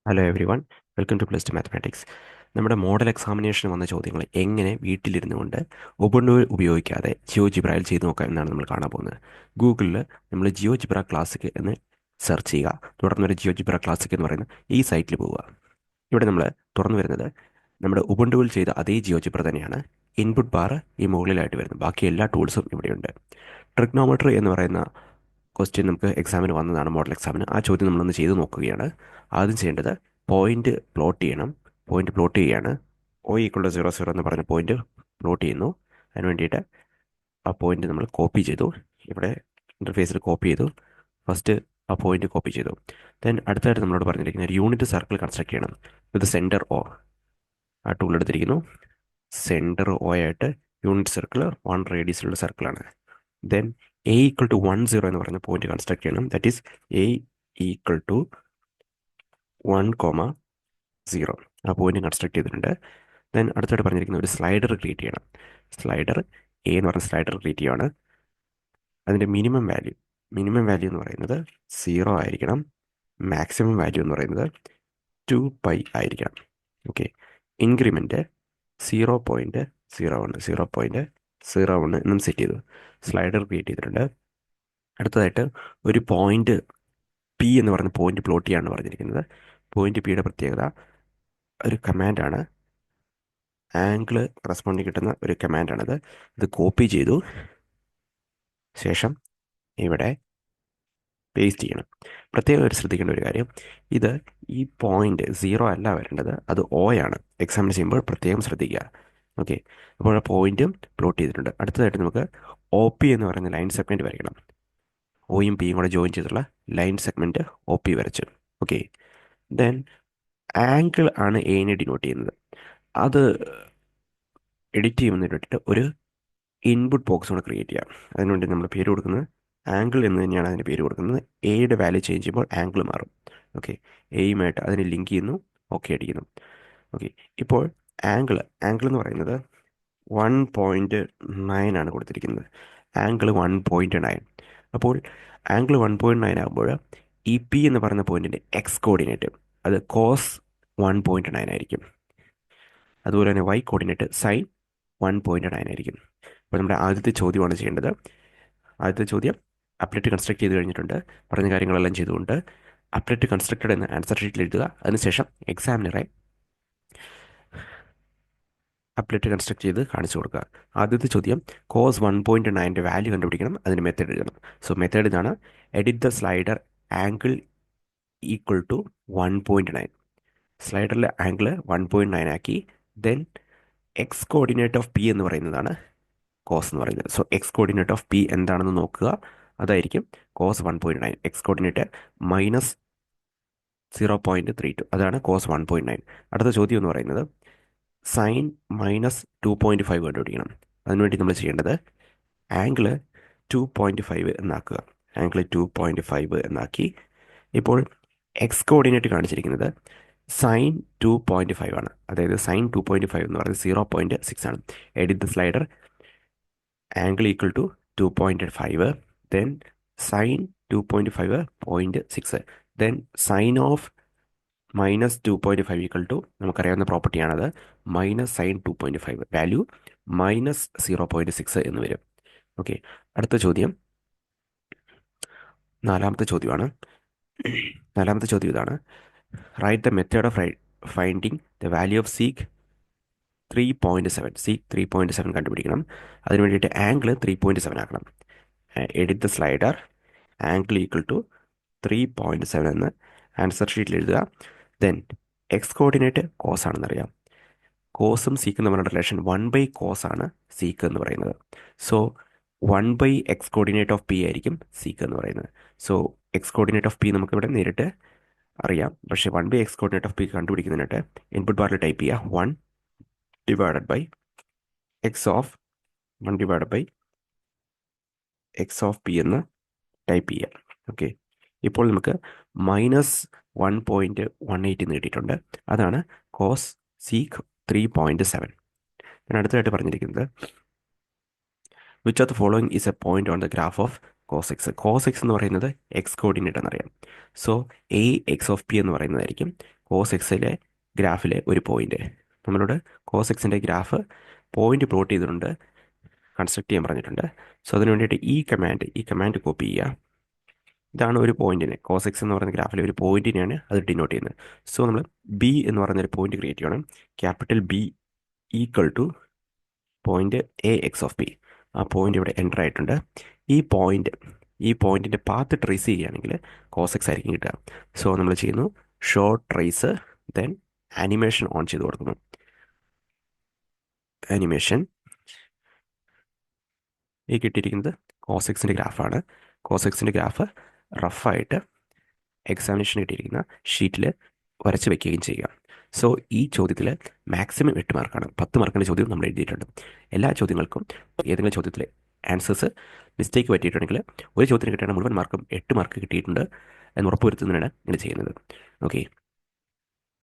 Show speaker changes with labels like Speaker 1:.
Speaker 1: Hello every one, welcome two plus two mathematics. നമ്മുടെ model examination വന്ന ചോദ്യങ്ങൾ എങ്ങനെ വീട്ടിലിരുന്നു കൊണ്ട് ഉബുണ്ടു ഉപയോഗിക്കാതെ ജിയോജിബ്രയിൽ ചെയ്തു നോക്കാം എന്നാണ് നമ്മൾ കാണാൻ പോകുന്നത്. ഗൂഗിളിൽ നമ്മൾ ജിയോജിബ്ര ക്ലാസിക് എന്ന് സെർച്ച് ചെയ്യുക. തുടർന്നൊരു ജിയോജിബ്ര ക്ലാസിക് എന്ന് പറയുന്ന ഈ സൈറ്റിൽ പോവുക. ഇവിടെ നമ്മൾ തുറന്നു വരുന്നത് നമ്മുടെ ഉബുണ്ടുവിൽ ചെയ്ത അതേ ജിയോജിബ്ര തന്നെയാണ്. ഇൻപുട്ട് ബാർ ഈ മുകളിലായിട്ട് വരുന്നത്, ബാക്കി എല്ലാ ടൂൾസും ഇവിടെയുണ്ട്. ട്രിഗ്നോമെട്രി എന്ന് പറയുന്ന ക്വസ്റ്റ്യൻ നമുക്ക് എക്സാമിന് വന്നതാണ്, മോഡൽ എക്സാമിന്. ആ ചോദ്യം നമ്മളൊന്ന് ചെയ്ത് നോക്കുകയാണ്. ആദ്യം ചെയ്യേണ്ടത് പോയിന്റ് പ്ലോട്ട് ചെയ്യണം. പോയിന്റ് പ്ലോട്ട് ചെയ്യുകയാണ്. O=0 0 എന്ന് പറഞ്ഞ പോയിന്റ് പ്ലോട്ട് ചെയ്യുന്നു. അതിന് വേണ്ടിയിട്ട് ആ പോയിന്റ് നമ്മൾ കോപ്പി ചെയ്തു. ഇവിടെ ഇൻ്റർഫേസിൽ കോപ്പി ചെയ്തു. ഫസ്റ്റ് ആ പോയിന്റ് കോപ്പി ചെയ്തു. ദെൻ അടുത്തായിട്ട് നമ്മളോട് പറഞ്ഞിരിക്കുന്ന ഒരു യൂണിറ്റ് സർക്കിൾ കൺസ്ട്രക്ട് ചെയ്യണം. ഇത് സെൻറ്റർ O. ആ ടൂൾ എടുത്തിരിക്കുന്നു. സെൻറ്റർ O ആയിട്ട് യൂണിറ്റ് സർക്കിൾ 1 റേഡിയസിലുള്ള സർക്കിളാണ്. ദെൻ A=1 0 എന്ന് പറയുന്ന പോയിന്റ് കൺസ്ട്രക്ട് ചെയ്യണം. That is A=1, 0. ആ പോയിന്റ് കൺസ്ട്രക്ട് ചെയ്തിട്ടുണ്ട്. ദെൻ അടുത്തായിട്ട് പറഞ്ഞിരിക്കുന്ന ഒരു സ്ലൈഡർ ക്രിയേറ്റ് ചെയ്യണം. സ്ലൈഡർ എന്ന് പറഞ്ഞ സ്ലൈഡർ ക്രിയേറ്റ് ചെയ്യുകയാണ്. അതിൻ്റെ മിനിമം വാല്യൂ എന്ന് പറയുന്നത് 0 ആയിരിക്കണം. മാക്സിമം വാല്യൂ എന്ന് പറയുന്നത് 2π ആയിരിക്കണം. ഓക്കെ. ഇൻക്രിമെൻറ്റ് 0.01 എന്നും സെറ്റ് ചെയ്തു. സ്ലൈഡർ ക്രിയേറ്റ് ചെയ്തിട്ടുണ്ട്. അടുത്തതായിട്ട് ഒരു പോയിന്റ് പി എന്ന് പറയുന്ന പോയിന്റ് പ്ലോട്ട് ചെയ്യാനാണ് പറഞ്ഞിരിക്കുന്നത്. പോയിന്റ് പിയുടെ പ്രത്യേകത ഒരു കമാൻഡാണ്. ആംഗിൾ കറസ്പോണ്ടിങ് കിട്ടുന്ന ഒരു കമാൻഡാണിത്. ഇത് കോപ്പി ചെയ്തു ശേഷം ഇവിടെ പേസ്റ്റ് ചെയ്യണം. പ്രത്യേകം ഒരു ശ്രദ്ധിക്കേണ്ട ഒരു കാര്യം, ഇത് ഈ പോയിന്റ് 0 അല്ല വരേണ്ടത്, അത് O ആണ്. എക്സാമിന് ചെയ്യുമ്പോൾ പ്രത്യേകം ശ്രദ്ധിക്കുക. ഓക്കെ. അപ്പോൾ ആ പോയിന്റും പ്ലോട്ട് ചെയ്തിട്ടുണ്ട്. അടുത്തതായിട്ട് നമുക്ക് OP എന്ന് പറയുന്ന ലൈൻ സെഗ്മെന്റ് വരയ്ക്കണം. Oയും Pയും കൂടെ ജോയിൻ ചെയ്തിട്ടുള്ള ലൈൻ സെഗ്മെന്റ് OP വരച്ചു. ഓക്കെ. ദെൻ ആംഗിൾ ആണ് എനെ ഡിനോട്ട് ചെയ്യുന്നത്. അത് എഡിറ്റ് ചെയ്യുന്നതിന് വേണ്ടിയിട്ട് ഒരു ഇൻപുട്ട് ബോക്സ് കൂടെ ക്രിയേറ്റ് ചെയ്യാം. അതിനുവേണ്ടി നമ്മൾ പേര് കൊടുക്കുന്നത് ആംഗിൾ എന്ന് തന്നെയാണ് അതിന് പേര് കൊടുക്കുന്നത്. എയുടെ വാല്യൂ ചേഞ്ച് ചെയ്യുമ്പോൾ ആംഗിൾ മാറും. ഓക്കെ. എയുമായിട്ട് അതിനെ ലിങ്ക് ചെയ്യുന്നു. ഓക്കെ അടിക്കുന്നു. ഓക്കെ. ഇപ്പോൾ ആംഗിൾ എന്ന് പറയുന്നത് 1.9 ആണ് കൊടുത്തിരിക്കുന്നത്. ആംഗിൾ 1.9. അപ്പോൾ ആംഗിൾ 1.9 ആകുമ്പോൾ ഈ പി എന്ന് പറയുന്ന പോയിന്റിൻ്റെ എക്സ് കോർഡിനേറ്റ് അത് cos 1.9 ആയിരിക്കും. അതുപോലെ തന്നെ y കോർഡിനേറ്റ് sin 1.9 ആയിരിക്കും. അപ്പോൾ നമ്മുടെ ആദ്യത്തെ ചോദ്യമാണ് ചെയ്യേണ്ടത്. ആദ്യത്തെ ചോദ്യം അപ്ലെറ്റ് കൺസ്ട്രക്ട് ചെയ്ത് കഴിഞ്ഞിട്ടുണ്ട്. പറഞ്ഞ കാര്യങ്ങളെല്ലാം ചെയ്തുകൊണ്ട് അപ്ലെറ്റ് കൺസ്ട്രക്റ്റഡ് എന്ന് ആൻസർ ഷീറ്റിൽ എഴുതുക. അതിനുശേഷം എക്സാമിനറെ അപ്ലെറ്റ് കൺസ്ട്രക്ട് ചെയ്ത് കാണിച്ചു കൊടുക്കുക. ആദ്യത്തെ ചോദ്യം cos 1.9ൻ്റെ വാല്യൂ കണ്ടുപിടിക്കണം. അതിന് മെത്തേഡ് എഴുതണം. സോ മെത്തേഡ് ഇതാണ്: edit the slider angle equal to 1.9. സ്ലൈഡറിലെ ആംഗിൾ 1.9 ആക്കി. Then x coordinate of P എന്ന് പറയുന്നതാണ് കോസ് എന്ന് പറയുന്നത്. So x coordinate of P എന്താണെന്ന് നോക്കുക. അതായിരിക്കും cos 1.9. എക്സ് കോർഡിനേറ്റ് -0.32, അതാണ് cos 1.9. അടുത്ത ചോദ്യം എന്ന് പറയുന്നത് സൈൻ -2.5 കണ്ടുപിടിക്കണം. അതിനുവേണ്ടി നമ്മൾ ചെയ്യേണ്ടത് ആംഗിൾ 2.5 എന്നാക്കുക. ആംഗിൾ 2.5 എന്നാക്കി. ഇപ്പോൾ എക്സ് കോർഡിനേറ്റ് കാണിച്ചിരിക്കുന്നത് sin 2.5 ആണ്. അതായത് sin 2.5 എന്ന് പറയുന്നത് 0.6 ആണ്. Edit the slider angle equal to 2.5. Then sine 2.5 0.6. Then sine of -2.5 equal to നമുക്കറിയാവുന്ന പ്രോപ്പർട്ടിയാണത്. -sin 2.5 വാല്യൂ -0.6 എന്ന് വരും. ഓക്കെ. അടുത്ത ചോദ്യം നാലാമത്തെ ചോദ്യമാണ്. നാലാമത്തെ ചോദ്യം ഇതാണ്: write the method of finding the value of sec 3.7 കണ്ടുപിടിക്കണം. അതിന് വേണ്ടിയിട്ട് ആംഗിൾ 3.7 ആക്കണം. Edit the slider angle equal to 3.7 എന്ന് ആൻസർ ഷീറ്റിൽ എഴുതുക. ദെൻ എക്സ് കോർഡിനേറ്റ് കോസ് ആണെന്നറിയാം. കോസും സീക്കും തമ്മിലുള്ള റിലേഷൻ 1/cos ആണ് സീക്ക് എന്ന് പറയുന്നത്. So 1/x coordinate of P ആയിരിക്കും സീക്ക് എന്ന് പറയുന്നത്. So x coordinate of P നമുക്കിവിടെ നേരിട്ട് അറിയാം. പക്ഷേ 1/x കോർഡിനേറ്റ് ഓഫ് പി കണ്ടുപിടിക്കുന്നതിനായിട്ട് ഇൻപുട്ട് ബാറിൽ ടൈപ്പ് ചെയ്യുക 1 divided by x of 1 divided by x of P എന്ന് ടൈപ്പ് ചെയ്യാം. ഓക്കെ. ഇപ്പോൾ നമുക്ക് -1.18 കിട്ടിയിട്ടുണ്ട്. അതാണ് കോസ് സീക്ക് 3.7. ഞാൻ അടുത്തതായിട്ട് പറഞ്ഞിരിക്കുന്നത് which of the following is a point on the graph of cos x എന്ന് പറയുന്നത് എക്സ് കോർഡിനേറ്റ് എന്നറിയാം. So a x of P എന്ന് പറയുന്നതായിരിക്കും കോസ് എക്സിലെ ഗ്രാഫിലെ ഒരു പോയിന്റ്. നമ്മളോട് കോസ് എക്സിൻ്റെ ഗ്രാഫ് പോയിന്റ് പ്ലോട്ട് ചെയ്തിട്ടുണ്ട്, കൺസ്ട്രക്ട് ചെയ്യാൻ പറഞ്ഞിട്ടുണ്ട്. സോ അതിന് വേണ്ടിയിട്ട് ഈ കമാൻഡ് കോപ്പി ചെയ്യുക. ഇതാണ് ഒരു പോയിന്റിനെ, കോസ് എക്സ് എന്ന് പറയുന്ന ഗ്രാഫിലെ ഒരു പോയിന്റിനെയാണ് അത് ഡിനോട്ട് ചെയ്യുന്നത്. സോ നമ്മൾ ബി എന്ന് പറയുന്ന ഒരു പോയിന്റ് ക്രിയേറ്റ് ചെയ്യണം. Capital B equal two point A x of P. ആ പോയിന്റ് ഇവിടെ എൻ്റർ ആയിട്ടുണ്ട്. ഈ പോയിന്റിൻ്റെ പാത്ത് ട്രേസ് ചെയ്യുകയാണെങ്കിൽ കോസ് എക്സ് ആയിരിക്കും കിട്ടുക. സോ നമ്മൾ ചെയ്യുന്നു show trace, then animation on ചെയ്ത് കൊടുക്കുന്നു. ആനിമേഷൻ, ഈ കിട്ടിയിരിക്കുന്നത് കോസ് എക്സിൻ്റെ ഗ്രാഫാണ്. കോസ് എക്സിൻ്റെ ഗ്രാഫ് റഫായിട്ട് എക്സാമിനേഷൻ കിട്ടിയിരിക്കുന്ന ഷീറ്റിൽ വരച്ച് വയ്ക്കുകയും ചെയ്യുക. സോ ഈ ചോദ്യത്തിൽ മാക്സിമം 8 മാർക്കാണ്. 10 മാർക്കിൻ്റെ ചോദ്യം നമ്മൾ എഴുതിയിട്ടുണ്ട്. എല്ലാ ചോദ്യങ്ങൾക്കും ഏതെങ്കിലും ചോദ്യത്തിൽ ആൻസേഴ്സ് മിസ്റ്റേക്ക് പറ്റിയിട്ടുണ്ടെങ്കിൽ ഒരു ചോദ്യത്തിന് കിട്ടേണ്ട മുഴുവൻ മാർക്കും 8 മാർക്ക് കിട്ടിയിട്ടുണ്ട് എന്ന് ഉറപ്പുവരുത്തുന്നതിനാണ് ഇങ്ങനെ ചെയ്യുന്നത്. ഓക്കെ.